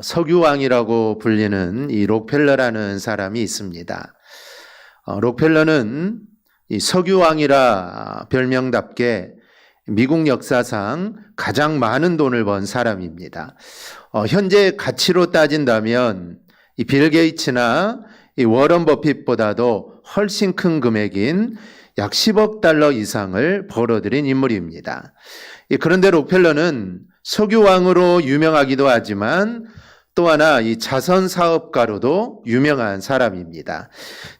석유왕이라고 불리는 이 록펠러라는 사람이 있습니다. 록펠러는 이 석유왕이라 별명답게 미국 역사상 가장 많은 돈을 번 사람입니다. 현재 가치로 따진다면 이 빌 게이츠나 이 워런 버핏보다도 훨씬 큰 금액인 약 10억 달러 이상을 벌어들인 인물입니다. 그런데 록펠러는 석유왕으로 유명하기도 하지만 또 하나 이 자선 사업가로도 유명한 사람입니다.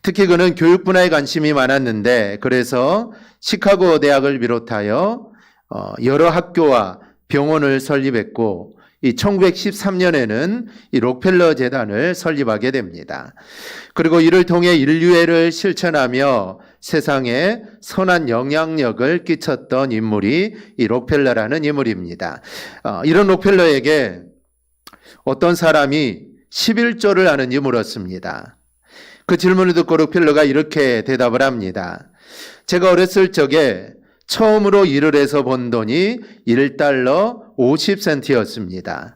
특히 그는 교육 분야에 관심이 많았는데 그래서 시카고 대학을 비롯하여 여러 학교와 병원을 설립했고 이 1913년에는 이 록펠러 재단을 설립하게 됩니다. 그리고 이를 통해 인류애를 실천하며 세상에 선한 영향력을 끼쳤던 인물이 이 록펠러라는 인물입니다. 이런 록펠러에게 어떤 사람이 11조를 하는지 물었습니다. 그 질문을 듣고 록펠러가 이렇게 대답을 합니다. 제가 어렸을 적에 처음으로 일을 해서 번 돈이 1달러 50센트였습니다.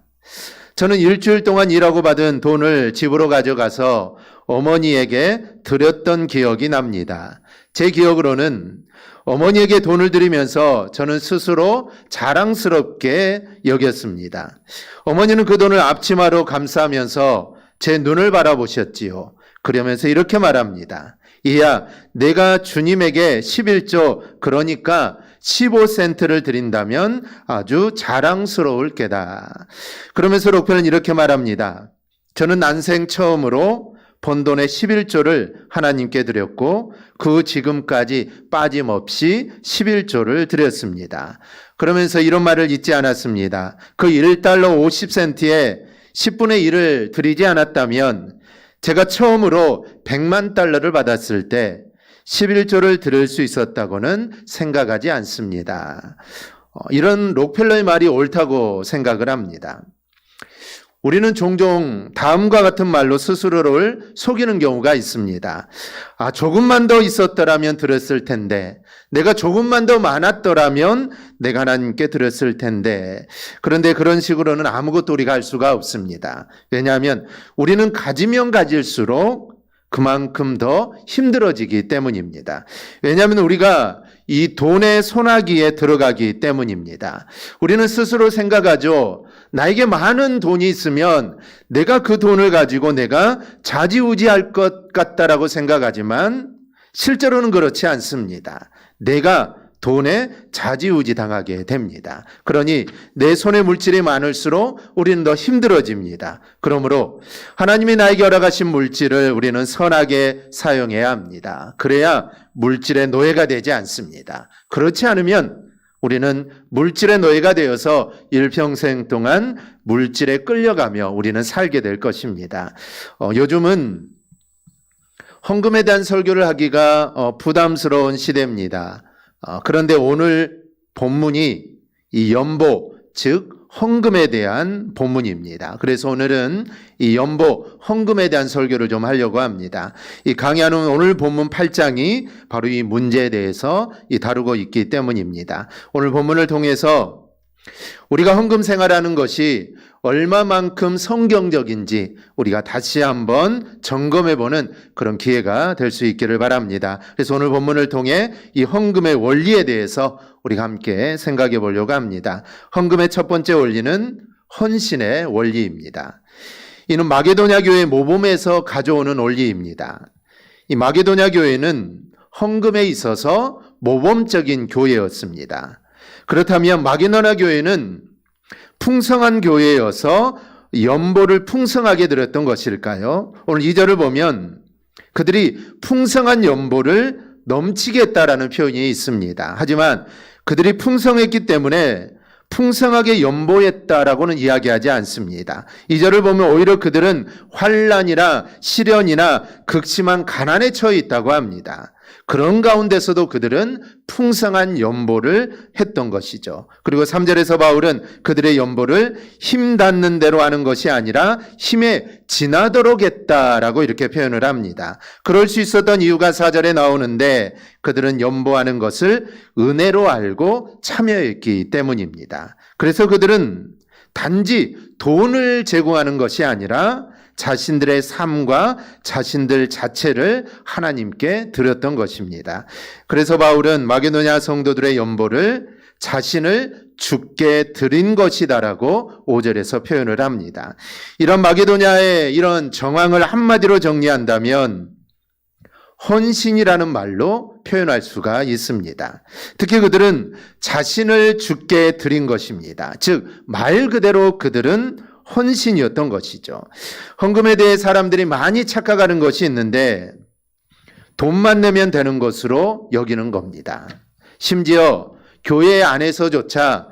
저는 일주일 동안 일하고 받은 돈을 집으로 가져가서 어머니에게 드렸던 기억이 납니다. 제 기억으로는 어머니에게 돈을 드리면서 저는 스스로 자랑스럽게 여겼습니다. 어머니는 그 돈을 앞치마로 감싸면서 제 눈을 바라보셨지요. 그러면서 이렇게 말합니다. 이야, 내가 주님에게 11조, 그러니까 15센트를 드린다면 아주 자랑스러울 게다. 그러면서 록펠러는 이렇게 말합니다. 저는 난생 처음으로 번 돈의 11조를 하나님께 드렸고 그 지금까지 빠짐없이 11조를 드렸습니다. 그러면서 이런 말을 잊지 않았습니다. 그 1달러 50센트에 10분의 1을 드리지 않았다면 제가 처음으로 100만 달러를 받았을 때 11조를 들을 수 있었다고는 생각하지 않습니다. 이런 록펠러의 말이 옳다고 생각을 합니다. 우리는 종종 다음과 같은 말로 스스로를 속이는 경우가 있습니다. 조금만 더 있었더라면 드렸을 텐데, 내가 조금만 더 많았더라면 내가 하나님께 드렸을 텐데. 그런데 그런 식으로는 아무것도 우리가 할 수가 없습니다. 왜냐하면 우리는 가지면 가질수록 그만큼 더 힘들어지기 때문입니다. 왜냐하면 우리가 이 돈의 소나기에 들어가기 때문입니다. 우리는 스스로 생각하죠. 나에게 많은 돈이 있으면 내가 그 돈을 가지고 내가 좌지우지할 것 같다라고 생각하지만 실제로는 그렇지 않습니다. 내가 돈에 좌지우지 당하게 됩니다. 그러니 내 손에 물질이 많을수록 우리는 더 힘들어집니다. 그러므로 하나님이 나에게 허락하신 물질을 우리는 선하게 사용해야 합니다. 그래야 물질의 노예가 되지 않습니다. 그렇지 않으면 우리는 물질의 노예가 되어서 일평생 동안 물질에 끌려가며 우리는 살게 될 것입니다. 요즘은 헌금에 대한 설교를 하기가 부담스러운 시대입니다. 그런데 오늘 본문이 이 연보, 즉 헌금에 대한 본문입니다. 그래서 오늘은 이 연보, 헌금에 대한 설교를 좀 하려고 합니다. 이 강의하는 오늘 본문 8장이 바로 이 문제에 대해서 다루고 있기 때문입니다. 오늘 본문을 통해서 우리가 헌금 생활하는 것이 얼마만큼 성경적인지 우리가 다시 한번 점검해보는 그런 기회가 될 수 있기를 바랍니다. 그래서 오늘 본문을 통해 이 헌금의 원리에 대해서 우리가 함께 생각해 보려고 합니다. 헌금의 첫 번째 원리는 헌신의 원리입니다. 이는 마게도냐 교회 모범에서 가져오는 원리입니다. 이 마게도냐 교회는 헌금에 있어서 모범적인 교회였습니다. 그렇다면 마게도냐 교회는 풍성한 교회여서 연보를 풍성하게 드렸던 것일까요? 오늘 2절을 보면 그들이 풍성한 연보를 넘치게 했다라는 표현이 있습니다. 하지만 그들이 풍성했기 때문에 풍성하게 연보했다라고는 이야기하지 않습니다. 2절을 보면 오히려 그들은 환난이나 시련이나 극심한 가난에 처해 있다고 합니다. 그런 가운데서도 그들은 풍성한 연보를 했던 것이죠. 그리고 3절에서 바울은 그들의 연보를 힘 닿는 대로 하는 것이 아니라 힘에 지나도록 했다라고 이렇게 표현을 합니다. 그럴 수 있었던 이유가 4절에 나오는데 그들은 연보하는 것을 은혜로 알고 참여했기 때문입니다. 그래서 그들은 단지 돈을 제공하는 것이 아니라 자신들의 삶과 자신들 자체를 하나님께 드렸던 것입니다. 그래서 바울은 마게도냐 성도들의 연보를 자신을 주께 드린 것이다라고 5절에서 표현을 합니다. 이런 마게도냐의 이런 정황을 한마디로 정리한다면 헌신이라는 말로 표현할 수가 있습니다. 특히 그들은 자신을 주께 드린 것입니다. 즉, 말 그대로 그들은 헌신이었던 것이죠. 헌금에 대해 사람들이 많이 착각하는 것이 있는데 돈만 내면 되는 것으로 여기는 겁니다. 심지어 교회 안에서조차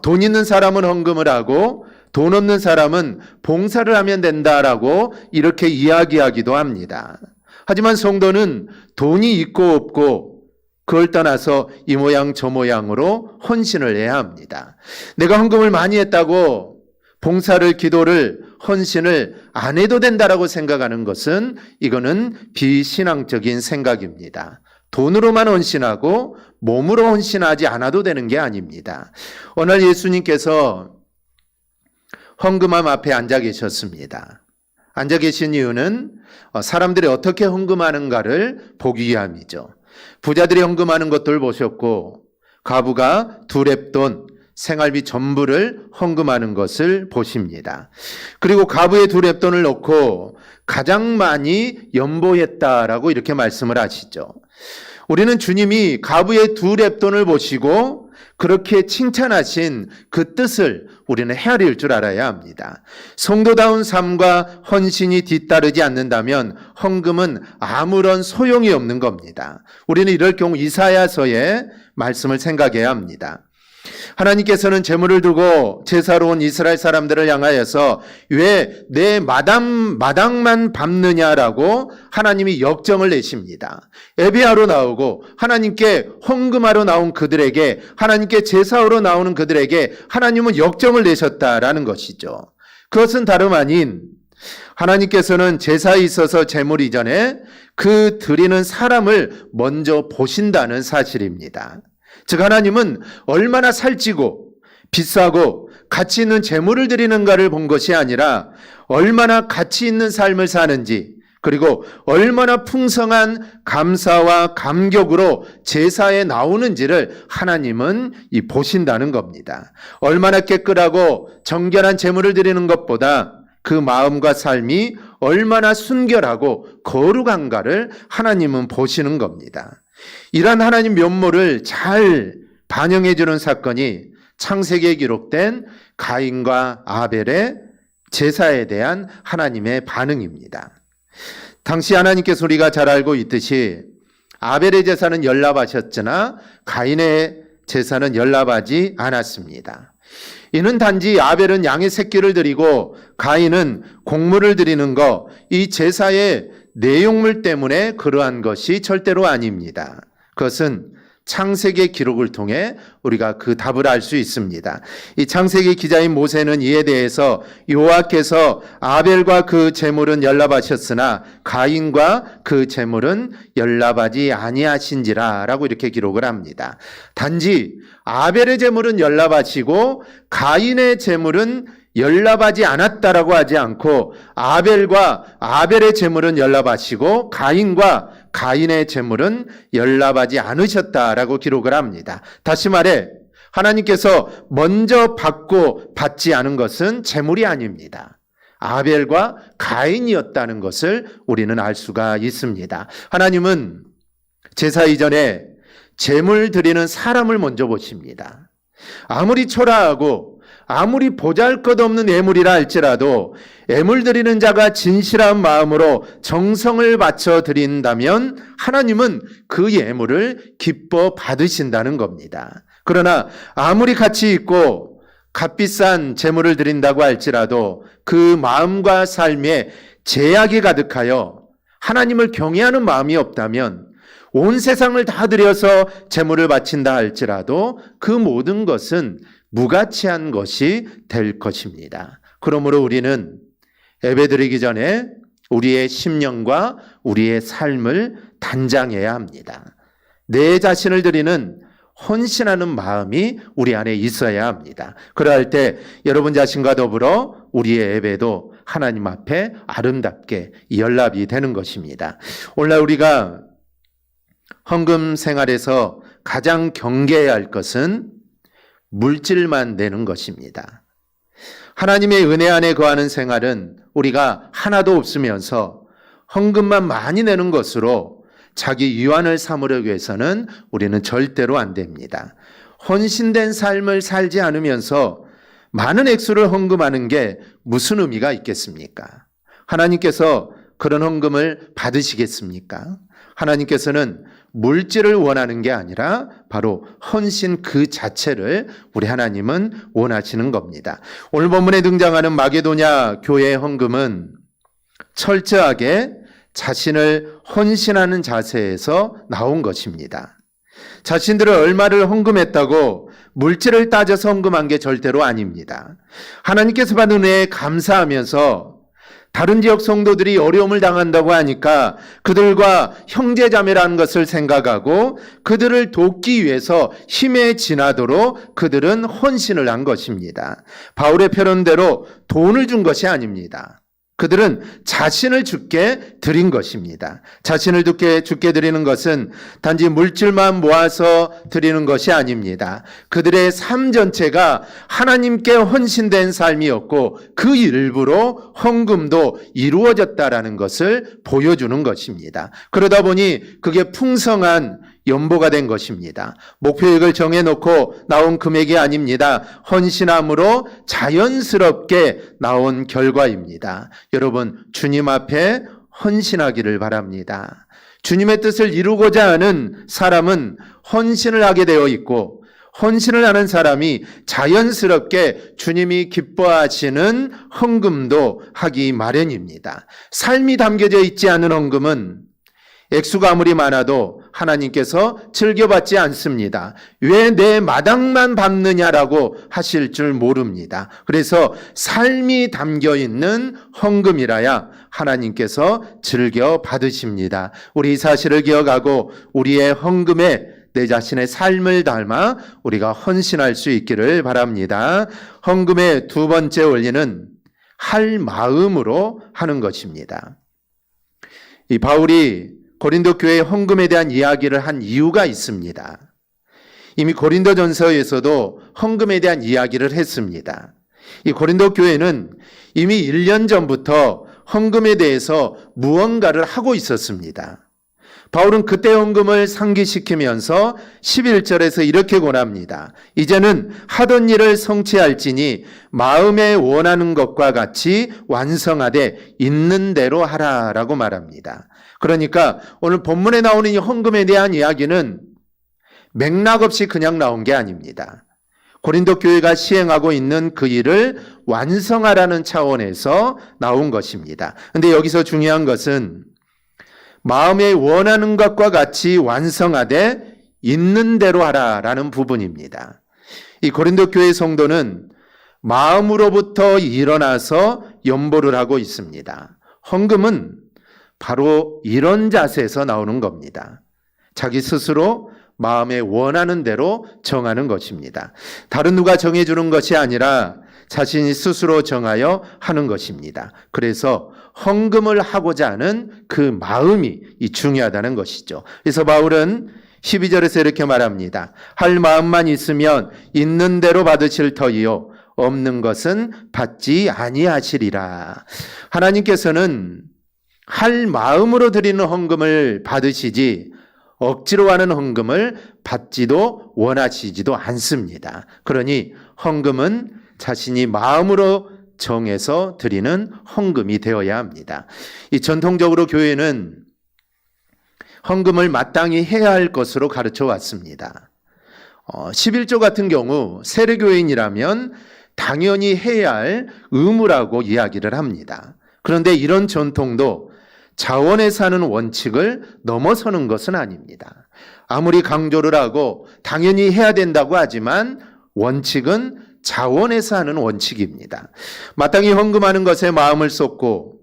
돈 있는 사람은 헌금을 하고 돈 없는 사람은 봉사를 하면 된다라고 이렇게 이야기하기도 합니다. 하지만 성도는 돈이 있고 없고 그걸 떠나서 이 모양 저 모양으로 헌신을 해야 합니다. 내가 헌금을 많이 했다고 봉사를, 기도를, 헌신을 안 해도 된다라고 생각하는 것은 이거는 비신앙적인 생각입니다. 돈으로만 헌신하고 몸으로 헌신하지 않아도 되는 게 아닙니다. 어느 날 예수님께서 헌금함 앞에 앉아 계셨습니다. 앉아 계신 이유는 사람들이 어떻게 헌금하는가를 보기 위함이죠. 부자들이 헌금하는 것들을 보셨고 과부가 2렙돈 생활비 전부를 헌금하는 것을 보십니다. 그리고 과부의 2렙돈을 넣고 가장 많이 연보했다라고 이렇게 말씀을 하시죠. 우리는 주님이 과부의 2렙돈을 보시고 그렇게 칭찬하신 그 뜻을 우리는 헤아릴 줄 알아야 합니다. 성도다운 삶과 헌신이 뒤따르지 않는다면 헌금은 아무런 소용이 없는 겁니다. 우리는 이럴 경우 이사야서의 말씀을 생각해야 합니다. 하나님께서는 제물을 두고 제사로 온 이스라엘 사람들을 향하여서 왜 내 마당만 밟느냐라고 하나님이 역정을 내십니다. 예배하러 나오고 하나님께 헌금하러 나온 그들에게, 하나님께 제사하러 나오는 그들에게 하나님은 역정을 내셨다라는 것이죠. 그것은 다름 아닌 하나님께서는 제사에 있어서 제물 이전에 그 드리는 사람을 먼저 보신다는 사실입니다. 즉 하나님은 얼마나 살찌고 비싸고 가치 있는 제물을 드리는가를 본 것이 아니라 얼마나 가치 있는 삶을 사는지, 그리고 얼마나 풍성한 감사와 감격으로 제사에 나오는지를 하나님은 보신다는 겁니다. 얼마나 깨끗하고 정결한 제물을 드리는 것보다 그 마음과 삶이 얼마나 순결하고 거룩한가를 하나님은 보시는 겁니다. 이러한 하나님 면모를 잘 반영해 주는 사건이 창세기에 기록된 가인과 아벨의 제사에 대한 하나님의 반응입니다. 당시 하나님께서 우리가 잘 알고 있듯이 아벨의 제사는 연락하셨으나 가인의 제사는 연락하지 않았습니다. 이는 단지 아벨은 양의 새끼를 드리고 가인은 곡물을 드리는 것, 이 제사의 내용물 때문에 그러한 것이 절대로 아닙니다. 그것은 창세기 기록을 통해 우리가 그 답을 알 수 있습니다. 이 창세기 기자인 모세는 이에 대해서 여호와께서 아벨과 그 제물은 연락하셨으나 가인과 그 제물은 연락하지 아니하신지라라고 이렇게 기록을 합니다. 단지 아벨의 제물은 연락하시고 가인의 제물은 연락하지 않았다라고 하지 않고 아벨과 아벨의 제물은 연락하시고 가인과 가인의 제물은 연락하지 않으셨다라고 기록을 합니다. 다시 말해 하나님께서 먼저 받고 받지 않은 것은 제물이 아닙니다. 아벨과 가인이었다는 것을 우리는 알 수가 있습니다. 하나님은 제사 이전에 제물 드리는 사람을 먼저 보십니다. 아무리 초라하고 아무리 보잘것없는 예물이라 할지라도 예물 드리는 자가 진실한 마음으로 정성을 바쳐 드린다면 하나님은 그 예물을 기뻐 받으신다는 겁니다. 그러나 아무리 가치 있고 값비싼 제물을 드린다고 할지라도 그 마음과 삶에 제약이 가득하여 하나님을 경외하는 마음이 없다면 온 세상을 다 드려서 제물을 바친다 할지라도 그 모든 것은 무가치한 것이 될 것입니다. 그러므로 우리는 예배드리기 전에 우리의 심령과 우리의 삶을 단장해야 합니다. 내 자신을 드리는 헌신하는 마음이 우리 안에 있어야 합니다. 그러할 때 여러분 자신과 더불어 우리의 예배도 하나님 앞에 아름답게 연락이 되는 것입니다. 오늘날 우리가 헌금 생활에서 가장 경계해야 할 것은 물질만 내는 것입니다. 하나님의 은혜 안에 거하는 생활은 우리가 하나도 없으면서 헌금만 많이 내는 것으로 자기 유한을 삼으려고 해서는 우리는 절대로 안 됩니다. 헌신된 삶을 살지 않으면서 많은 액수를 헌금하는 게 무슨 의미가 있겠습니까? 하나님께서 그런 헌금을 받으시겠습니까? 하나님께서는 물질을 원하는 게 아니라 바로 헌신 그 자체를 우리 하나님은 원하시는 겁니다. 오늘 본문에 등장하는 마게도냐 교회의 헌금은 철저하게 자신을 헌신하는 자세에서 나온 것입니다. 자신들을 얼마를 헌금했다고 물질을 따져서 헌금한 게 절대로 아닙니다. 하나님께서 받은 은혜에 감사하면서 다른 지역 성도들이 어려움을 당한다고 하니까 그들과 형제자매라는 것을 생각하고 그들을 돕기 위해서 힘에 지나도록 그들은 헌신을 한 것입니다. 바울의 표현대로 돈을 준 것이 아닙니다. 그들은 자신을 주께 드린 것입니다. 자신을 주께 드리는 것은 단지 물질만 모아서 드리는 것이 아닙니다. 그들의 삶 전체가 하나님께 헌신된 삶이었고 그 일부로 헌금도 이루어졌다라는 것을 보여주는 것입니다. 그러다 보니 그게 풍성한 연보가 된 것입니다. 목표액을 정해놓고 나온 금액이 아닙니다. 헌신함으로 자연스럽게 나온 결과입니다. 여러분, 주님 앞에 헌신하기를 바랍니다. 주님의 뜻을 이루고자 하는 사람은 헌신을 하게 되어 있고 헌신을 하는 사람이 자연스럽게 주님이 기뻐하시는 헌금도 하기 마련입니다. 삶이 담겨져 있지 않은 헌금은 액수가 아무리 많아도 하나님께서 즐겨받지 않습니다. 왜 내 마당만 받느냐라고 하실 줄 모릅니다. 그래서 삶이 담겨있는 헌금이라야 하나님께서 즐겨 받으십니다. 우리 이 사실을 기억하고 우리의 헌금에 내 자신의 삶을 닮아 우리가 헌신할 수 있기를 바랍니다. 헌금의 두 번째 원리는 할 마음으로 하는 것입니다. 이 바울이 고린도 교회의 헌금에 대한 이야기를 한 이유가 있습니다. 이미 고린도전서에서도 헌금에 대한 이야기를 했습니다. 이 고린도 교회는 이미 1년 전부터 헌금에 대해서 무언가를 하고 있었습니다. 바울은 그때 헌금을 상기시키면서 11절에서 이렇게 권합니다. 이제는 하던 일을 성취할지니 마음에 원하는 것과 같이 완성하되 있는 대로 하라라고 말합니다. 그러니까 오늘 본문에 나오는 이 헌금에 대한 이야기는 맥락 없이 그냥 나온 게 아닙니다. 고린도 교회가 시행하고 있는 그 일을 완성하라는 차원에서 나온 것입니다. 그런데 여기서 중요한 것은 마음에 원하는 것과 같이 완성하되 있는 대로 하라라는 부분입니다. 이 고린도 교회 성도는 마음으로부터 일어나서 연보를 하고 있습니다. 헌금은 바로 이런 자세에서 나오는 겁니다. 자기 스스로 마음에 원하는 대로 정하는 것입니다. 다른 누가 정해주는 것이 아니라 자신이 스스로 정하여 하는 것입니다. 그래서 헌금을 하고자 하는 그 마음이 중요하다는 것이죠. 그래서 바울은 12절에서 이렇게 말합니다. 할 마음만 있으면 있는 대로 받으실 터이요 없는 것은 받지 아니하시리라. 하나님께서는 할 마음으로 드리는 헌금을 받으시지 억지로 하는 헌금을 받지도 원하시지도 않습니다. 그러니 헌금은 자신이 마음으로 정해서 드리는 헌금이 되어야 합니다. 이 전통적으로 교회는 헌금을 마땅히 해야 할 것으로 가르쳐 왔습니다. 11조 같은 경우 세례교인이라면 당연히 해야 할 의무라고 이야기를 합니다. 그런데 이런 전통도 자원에서 하는 원칙을 넘어서는 것은 아닙니다. 아무리 강조를 하고 당연히 해야 된다고 하지만 원칙은 자원에서 하는 원칙입니다. 마땅히 헌금하는 것에 마음을 쏟고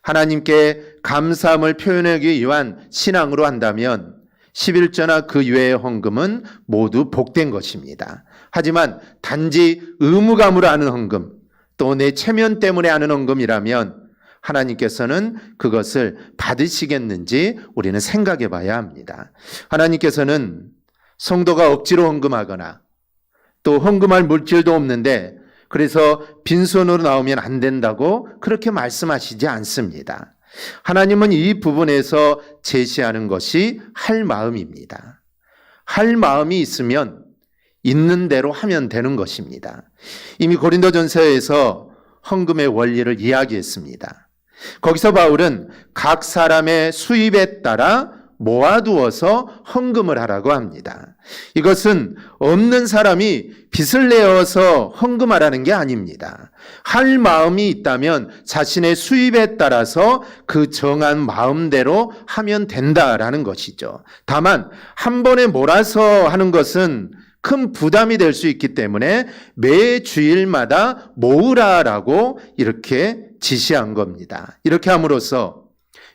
하나님께 감사함을 표현하기 위한 신앙으로 한다면 11조나 그 외의 헌금은 모두 복된 것입니다. 하지만 단지 의무감으로 하는 헌금, 또 내 체면 때문에 하는 헌금이라면 하나님께서는 그것을 받으시겠는지 우리는 생각해 봐야 합니다. 하나님께서는 성도가 억지로 헌금하거나 또 헌금할 물질도 없는데 그래서 빈손으로 나오면 안 된다고 그렇게 말씀하시지 않습니다. 하나님은 이 부분에서 제시하는 것이 할 마음입니다. 할 마음이 있으면 있는 대로 하면 되는 것입니다. 이미 고린도전서에서 헌금의 원리를 이야기했습니다. 거기서 바울은 각 사람의 수입에 따라 모아두어서 헌금을 하라고 합니다. 이것은 없는 사람이 빚을 내어서 헌금하라는 게 아닙니다. 할 마음이 있다면 자신의 수입에 따라서 그 정한 마음대로 하면 된다라는 것이죠. 다만 한 번에 몰아서 하는 것은 큰 부담이 될 수 있기 때문에 매 주일마다 모으라라고 이렇게 지시한 겁니다. 이렇게 함으로써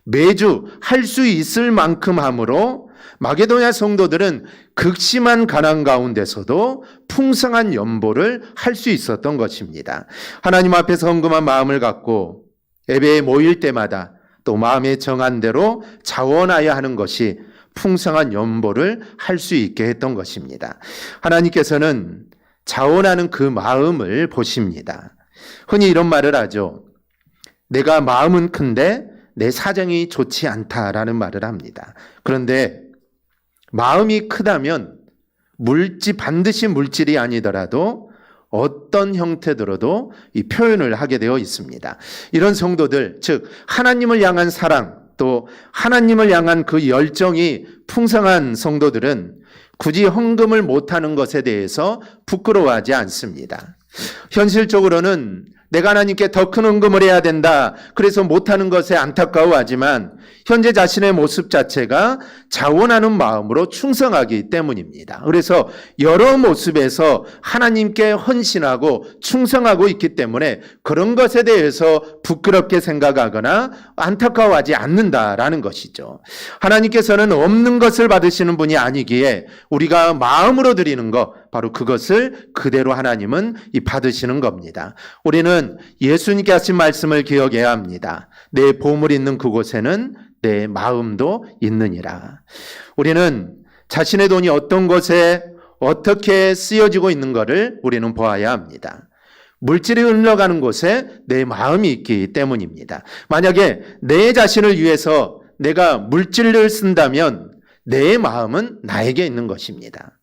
매주 할 수 있을 만큼 함으로 마게도냐 성도들은 극심한 가난 가운데서도 풍성한 연보를 할 수 있었던 것입니다. 하나님 앞에서 헌금한 마음을 갖고 예배에 모일 때마다 또 마음에 정한 대로 자원하여 하는 것이 풍성한 연보를 할 수 있게 했던 것입니다. 하나님께서는 자원하는 그 마음을 보십니다. 흔히 이런 말을 하죠. 내가 마음은 큰데 내 사정이 좋지 않다라는 말을 합니다. 그런데 마음이 크다면 반드시 물질이 아니더라도 어떤 형태로도 이 표현을 하게 되어 있습니다. 이런 성도들, 즉 하나님을 향한 사랑, 또 하나님을 향한 그 열정이 풍성한 성도들은 굳이 헌금을 못하는 것에 대해서 부끄러워하지 않습니다. 현실적으로는 내가 하나님께 더 큰 헌금을 해야 된다. 그래서 못하는 것에 안타까워하지만 현재 자신의 모습 자체가 자원하는 마음으로 충성하기 때문입니다. 그래서 여러 모습에서 하나님께 헌신하고 충성하고 있기 때문에 그런 것에 대해서 부끄럽게 생각하거나 안타까워하지 않는다라는 것이죠. 하나님께서는 없는 것을 받으시는 분이 아니기에 우리가 마음으로 드리는 것, 바로 그것을 그대로 하나님은 받으시는 겁니다. 우리는 예수님께 하신 말씀을 기억해야 합니다. 내 보물 있는 그곳에는 내 마음도 있느니라. 우리는 자신의 돈이 어떤 곳에 어떻게 쓰여지고 있는 것을 우리는 보아야 합니다. 물질이 흘러가는 곳에 내 마음이 있기 때문입니다. 만약에 내 자신을 위해서 내가 물질을 쓴다면 내 마음은 나에게 있는 것입니다.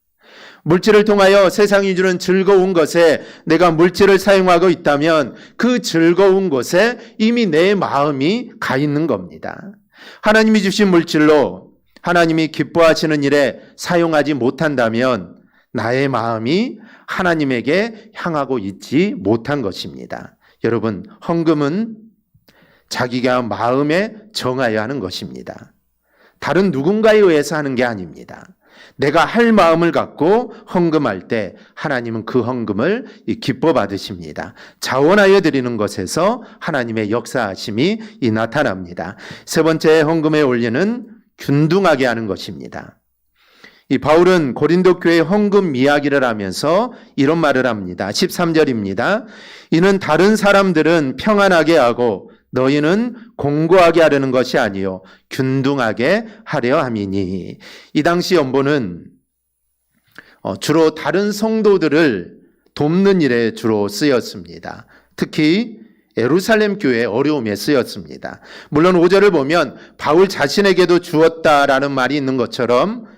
물질을 통하여 세상이 주는 즐거운 것에 내가 물질을 사용하고 있다면 그 즐거운 곳에 이미 내 마음이 가 있는 겁니다. 하나님이 주신 물질로 하나님이 기뻐하시는 일에 사용하지 못한다면 나의 마음이 하나님에게 향하고 있지 못한 것입니다. 여러분, 헌금은 자기가 마음에 정하여야 하는 것입니다. 다른 누군가에 의해서 하는 게 아닙니다. 내가 할 마음을 갖고 헌금할 때 하나님은 그 헌금을 기뻐 받으십니다. 자원하여 드리는 것에서 하나님의 역사하심이 나타납니다. 세 번째, 헌금의 원리는 균등하게 하는 것입니다. 이 바울은 고린도 교회 헌금 이야기를 하면서 이런 말을 합니다. 13절입니다. 이는 다른 사람들은 평안하게 하고 너희는 공고하게 하려는 것이 아니요 균등하게 하려 함이니. 이 당시 연보는 주로 다른 성도들을 돕는 일에 주로 쓰였습니다. 특히 예루살렘 교회의 어려움에 쓰였습니다. 물론 5절을 보면 바울 자신에게도 주었다라는 말이 있는 것처럼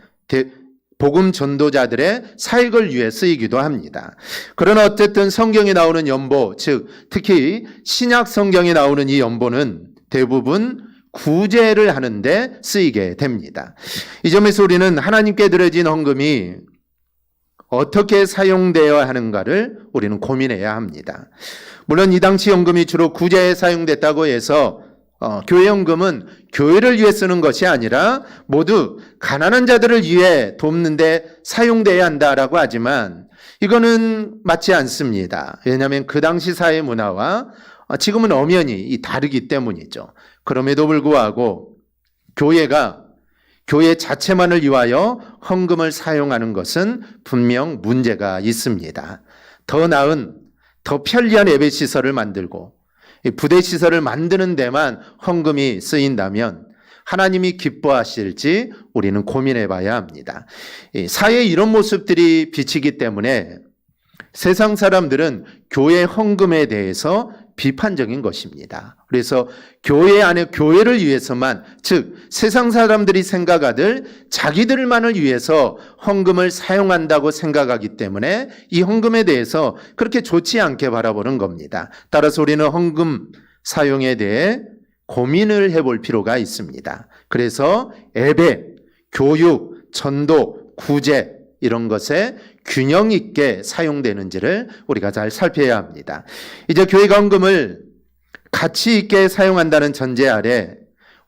복음 전도자들의 사역을 위해 쓰이기도 합니다. 그러나 어쨌든 성경에 나오는 연보, 즉 특히 신약 성경에 나오는 이 연보는 대부분 구제를 하는데 쓰이게 됩니다. 이 점에서 우리는 하나님께 드려진 헌금이 어떻게 사용되어야 하는가를 우리는 고민해야 합니다. 물론 이 당시 헌금이 주로 구제에 사용됐다고 해서 교회 헌금은 교회를 위해 쓰는 것이 아니라 모두 가난한 자들을 위해 돕는 데 사용돼야 한다라고 하지만 이거는 맞지 않습니다. 왜냐하면 그 당시 사회 문화와 지금은 엄연히 다르기 때문이죠. 그럼에도 불구하고 교회가 교회 자체만을 위하여 헌금을 사용하는 것은 분명 문제가 있습니다. 더 나은, 더 편리한 예배시설을 만들고 부대시설을 만드는 데만 헌금이 쓰인다면 하나님이 기뻐하실지 우리는 고민해 봐야 합니다. 사회에 이런 모습들이 비치기 때문에 세상 사람들은 교회 헌금에 대해서 비판적인 것입니다. 그래서 교회 안에 교회를 위해서만, 즉 세상 사람들이 생각하들 자기들만을 위해서 헌금을 사용한다고 생각하기 때문에 이 헌금에 대해서 그렇게 좋지 않게 바라보는 겁니다. 따라서 우리는 헌금 사용에 대해 고민을 해볼 필요가 있습니다. 그래서 예배, 교육, 전도, 구제 이런 것에 균형 있게 사용되는지를 우리가 잘 살펴야 합니다. 이제 교회가 헌금을 가치 있게 사용한다는 전제 아래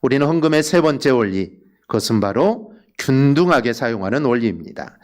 우리는 헌금의 세 번째 원리, 그것은 바로 균등하게 사용하는 원리입니다.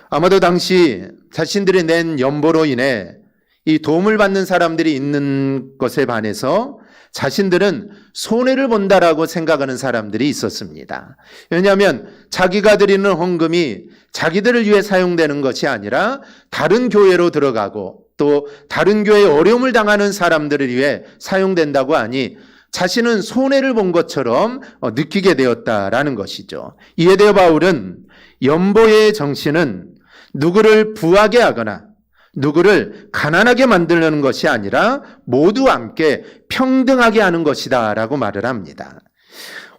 아마도 당시 자신들이 낸 연보로 인해 이 도움을 받는 사람들이 있는 것에 반해서 자신들은 손해를 본다라고 생각하는 사람들이 있었습니다. 왜냐하면 자기가 드리는 헌금이 자기들을 위해 사용되는 것이 아니라 다른 교회로 들어가고 또 다른 교회에 어려움을 당하는 사람들을 위해 사용된다고 하니 자신은 손해를 본 것처럼 느끼게 되었다라는 것이죠. 이에 대해 바울은 연보의 정신은 누구를 부하게 하거나 누구를 가난하게 만들려는 것이 아니라 모두 함께 평등하게 하는 것이다 라고 말을 합니다.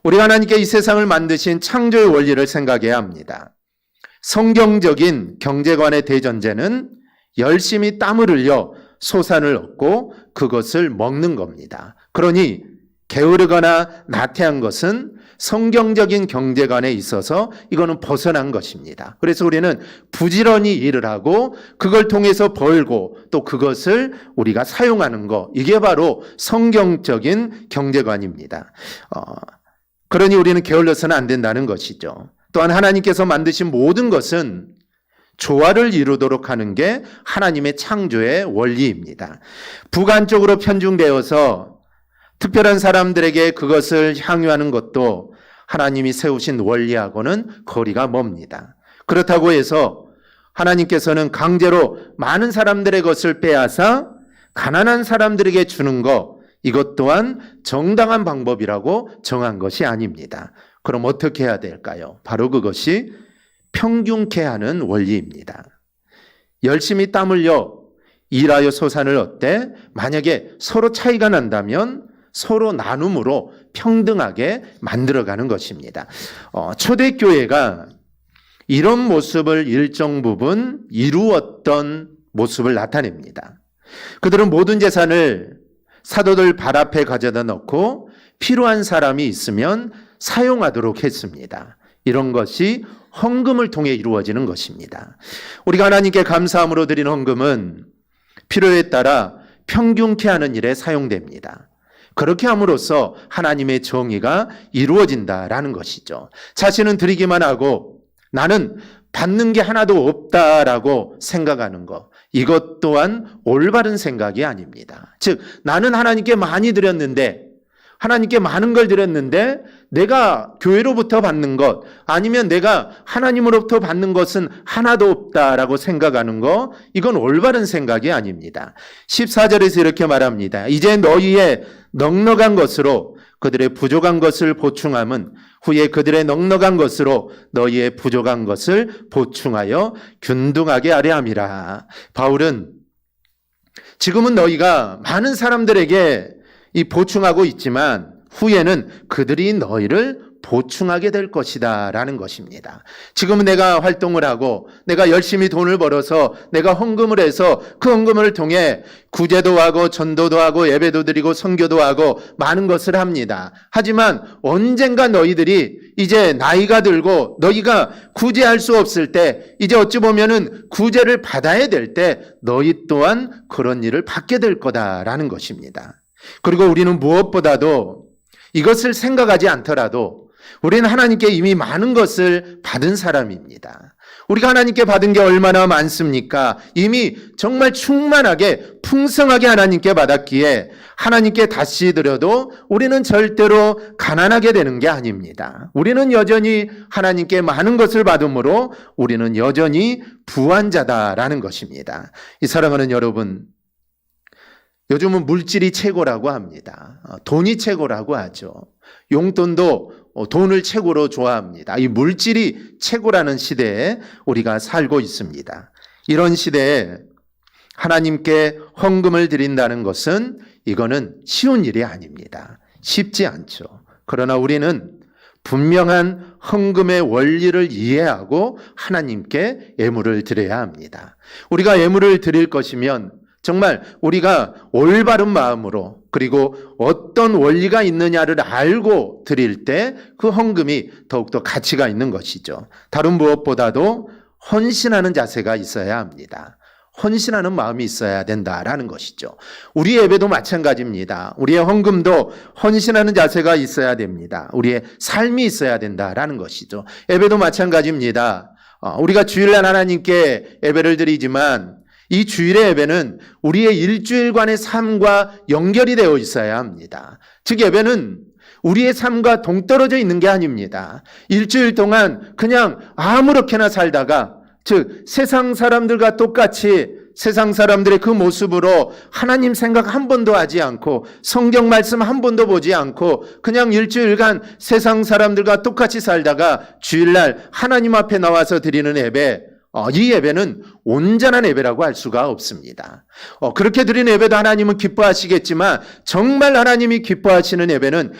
우리가 하나님께 이 세상을 만드신 창조의 원리를 생각해야 합니다. 성경적인 경제관의 대전제는 열심히 땀을 흘려 소산을 얻고 그것을 먹는 겁니다. 그러니 게으르거나 나태한 것은 성경적인 경제관에 있어서 이거는 벗어난 것입니다. 그래서 우리는 부지런히 일을 하고 그걸 통해서 벌고 또 그것을 우리가 사용하는 것, 이게 바로 성경적인 경제관입니다. 그러니 우리는 게을러서는 안 된다는 것이죠. 또한 하나님께서 만드신 모든 것은 조화를 이루도록 하는 게 하나님의 창조의 원리입니다. 부간적으로 편중되어서 특별한 사람들에게 그것을 향유하는 것도 하나님이 세우신 원리하고는 거리가 멉니다. 그렇다고 해서 하나님께서는 강제로 많은 사람들의 것을 빼앗아 가난한 사람들에게 주는 것, 이것 또한 정당한 방법이라고 정한 것이 아닙니다. 그럼 어떻게 해야 될까요? 바로 그것이 평균케 하는 원리입니다. 열심히 땀 흘려 일하여 소산을 얻되 만약에 서로 차이가 난다면 서로 나눔으로 평등하게 만들어가는 것입니다. 초대교회가 이런 모습을 일정 부분 이루었던 모습을 나타냅니다. 그들은 모든 재산을 사도들 발 앞에 가져다 놓고 필요한 사람이 있으면 사용하도록 했습니다. 이런 것이 헌금을 통해 이루어지는 것입니다. 우리가 하나님께 감사함으로 드린 헌금은 필요에 따라 평균케 하는 일에 사용됩니다. 그렇게 함으로써 하나님의 정의가 이루어진다라는 것이죠. 자신은 드리기만 하고 나는 받는 게 하나도 없다라고 생각하는 것, 이것 또한 올바른 생각이 아닙니다. 즉 나는 하나님께 많이 드렸는데, 하나님께 많은 걸 드렸는데 내가 교회로부터 받는 것 아니면 내가 하나님으로부터 받는 것은 하나도 없다라고 생각하는 것, 이건 올바른 생각이 아닙니다. 14절에서 이렇게 말합니다. 이제 너희의 넉넉한 것으로 그들의 부족한 것을 보충함은 후에 그들의 넉넉한 것으로 너희의 부족한 것을 보충하여 균등하게 하려 함이라. 바울은 지금은 너희가 많은 사람들에게 이 보충하고 있지만 후에는 그들이 너희를 보충하게 될 것이다 라는 것입니다. 지금은 내가 활동을 하고 내가 열심히 돈을 벌어서 내가 헌금을 해서 그 헌금을 통해 구제도 하고 전도도 하고 예배도 드리고 선교도 하고 많은 것을 합니다. 하지만 언젠가 너희들이 이제 나이가 들고 너희가 구제할 수 없을 때, 이제 어찌 보면은 구제를 받아야 될 때 너희 또한 그런 일을 받게 될 거다라는 것입니다. 그리고 우리는 무엇보다도 이것을 생각하지 않더라도 우리는 하나님께 이미 많은 것을 받은 사람입니다. 우리가 하나님께 받은 게 얼마나 많습니까? 이미 정말 충만하게 풍성하게 하나님께 받았기에 하나님께 다시 드려도 우리는 절대로 가난하게 되는 게 아닙니다. 우리는 여전히 하나님께 많은 것을 받음으로 우리는 여전히 부한 자다라는 것입니다. 이 사랑하는 여러분, 요즘은 물질이 최고라고 합니다. 돈이 최고라고 하죠. 용돈도 돈을 최고로 좋아합니다. 이 물질이 최고라는 시대에 우리가 살고 있습니다. 이런 시대에 하나님께 헌금을 드린다는 것은 이거는 쉬운 일이 아닙니다. 쉽지 않죠. 그러나 우리는 분명한 헌금의 원리를 이해하고 하나님께 예물을 드려야 합니다. 우리가 예물을 드릴 것이면 정말 우리가 올바른 마음으로 그리고 어떤 원리가 있느냐를 알고 드릴 때 그 헌금이 더욱더 가치가 있는 것이죠. 다른 무엇보다도 헌신하는 자세가 있어야 합니다. 헌신하는 마음이 있어야 된다라는 것이죠. 우리 예배도 마찬가지입니다. 우리의 헌금도 헌신하는 자세가 있어야 됩니다. 우리의 삶이 있어야 된다라는 것이죠. 예배도 마찬가지입니다. 우리가 주일날 하나님께 예배를 드리지만 이 주일의 예배는 우리의 일주일간의 삶과 연결이 되어 있어야 합니다. 즉 예배는 우리의 삶과 동떨어져 있는 게 아닙니다. 일주일 동안 그냥 아무렇게나 살다가 즉 세상 사람들과 똑같이 세상 사람들의 그 모습으로 하나님 생각 한 번도 하지 않고 성경 말씀 한 번도 보지 않고 그냥 일주일간 세상 사람들과 똑같이 살다가 주일날 하나님 앞에 나와서 드리는 예배, 이 예배는 온전한 예배라고 할 수가 없습니다. 그렇게 드리는 예배도 하나님은 기뻐하시겠지만 정말 하나님이 기뻐하시는 예배는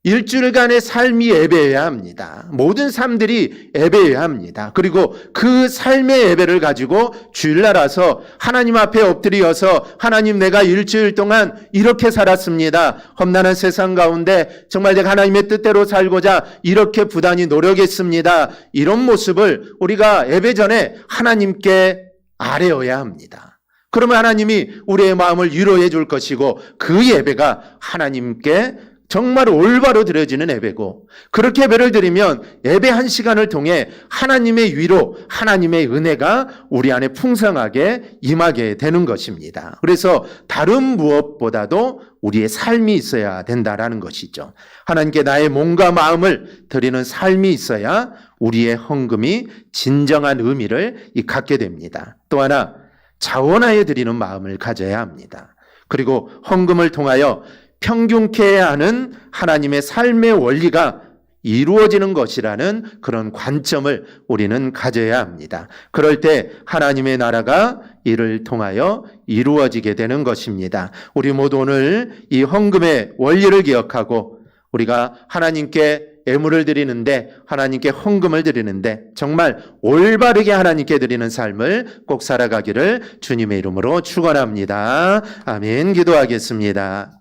일주일간의 삶이 예배여야 합니다. 모든 삶들이 예배여야 합니다. 그리고 그 삶의 예배를 가지고 주일날 와서 하나님 앞에 엎드려서 하나님 내가 일주일 동안 이렇게 살았습니다. 험난한 세상 가운데 정말 내가 하나님의 뜻대로 살고자 이렇게 부단히 노력했습니다. 이런 모습을 우리가 예배 전에 하나님께 아뢰어야 합니다. 그러면 하나님이 우리의 마음을 위로해 줄 것이고 그 예배가 하나님께 정말 올바로 드려지는 예배고 그렇게 예배를 드리면 예배 한 시간을 통해 하나님의 위로, 하나님의 은혜가 우리 안에 풍성하게 임하게 되는 것입니다. 그래서 다른 무엇보다도 우리의 삶이 있어야 된다라는 것이죠. 하나님께 나의 몸과 마음을 드리는 삶이 있어야 우리의 헌금이 진정한 의미를 갖게 됩니다. 또 하나 자원하여 드리는 마음을 가져야 합니다. 그리고 헌금을 통하여 평균케 하는 하나님의 삶의 원리가 이루어지는 것이라는 그런 관점을 우리는 가져야 합니다. 그럴 때 하나님의 나라가 이를 통하여 이루어지게 되는 것입니다. 우리 모두 오늘 이 헌금의 원리를 기억하고 우리가 하나님께 예물을 드리는데 하나님께 헌금을 드리는데 정말 올바르게 하나님께 드리는 삶을 꼭 살아가기를 주님의 이름으로 축원합니다. 아멘. 기도하겠습니다.